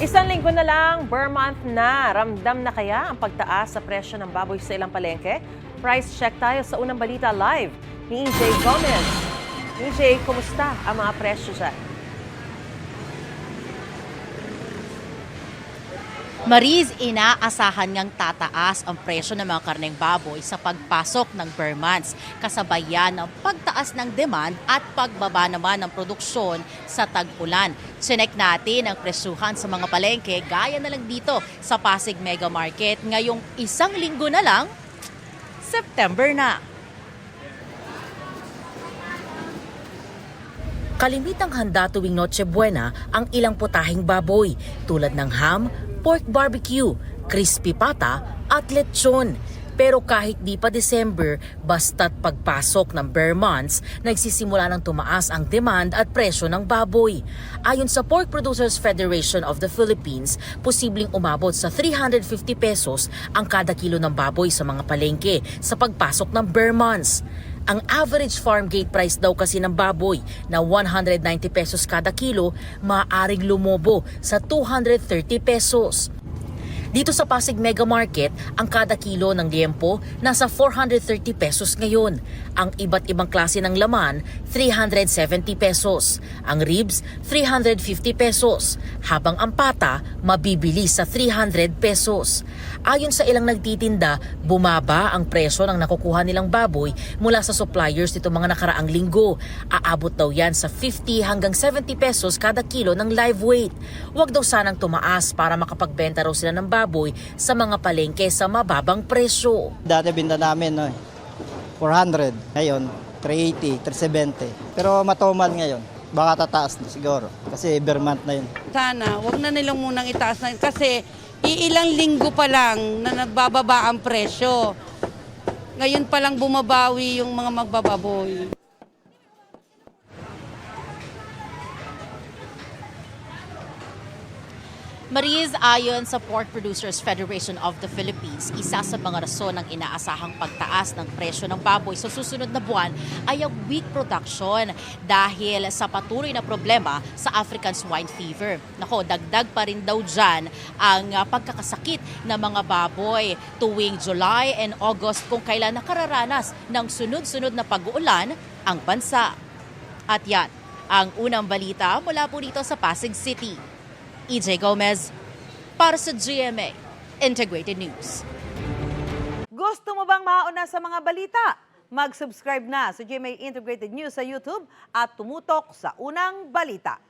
Isang linggo na lang, Burr month na. Ramdam na kaya ang pagtaas sa presyo ng baboy sa ilang palengke? Price check tayo sa unang balita live ni EJ Gomez. EJ, kumusta ang mga presyo dyan? Mariz, inaasahan ngang tataas ang presyo ng mga karneng baboy sa pagpasok ng Burr months, kasabay yan ng pagtaas ng demand at pagbaba naman ng produksyon sa tag-ulan. Sinek natin ang presyuhan sa mga palengke gaya na lang dito sa Pasig Mega Market ngayong isang linggo na lang, September na. Kalimitang handa tuwing Noche Buena ang ilang putahing baboy tulad ng ham, pork barbecue, crispy pata at lechon. Pero kahit di pa December, basta't pagpasok ng Burr months, nagsisimula ng tumaas ang demand at presyo ng baboy. Ayon sa Pork Producers Federation of the Philippines, posibleng umabot sa 350 pesos ang kada kilo ng baboy sa mga palengke sa pagpasok ng Burr months. Ang average farm gate price daw kasi ng baboy na 190 pesos kada kilo, maaaring lumobo sa 230 pesos. Dito sa Pasig Mega Market, ang kada kilo ng liempo nasa 430 pesos ngayon. Ang iba't ibang klase ng laman, 370 pesos. Ang ribs, 350 pesos. Habang ang pata, mabibili sa 300 pesos. Ayon sa ilang nagtitinda, bumaba ang presyo ng nakukuha nilang baboy mula sa suppliers nito mga nakaraang linggo. Aabot daw yan sa 50 hanggang 70 pesos kada kilo ng live weight. Huwag daw sanang tumaas para makapagbenta raw sila ng baboy sa mga palengke sa mababang presyo. Dati binta namin 400, ngayon 380, 370. Pero matumal ngayon, baka tataas na siguro kasi Burr month na yun. Sana, wag na nilang munang itaas na kasi ilang linggo pa lang na nagbababa ang presyo. Ngayon pa lang bumabawi yung mga magbababoy. Mariz, ayon sa Pork Producers Federation of the Philippines, isa sa mga rason ng inaasahang pagtaas ng presyo ng baboy sa susunod na buwan ay ang weak production dahil sa patuloy na problema sa African swine fever. Nako, dagdag pa rin daw dyan ang pagkakasakit ng mga baboy tuwing July and August kung kailan nakararanas ng sunod-sunod na pag-uulan ang bansa. At yan, ang unang balita mula po dito sa Pasig City. EJ Gomez para sa GMA Integrated News. Gusto mo bang mauna sa mga balita? Mag-subscribe na sa GMA Integrated News sa YouTube at tumutok sa unang balita.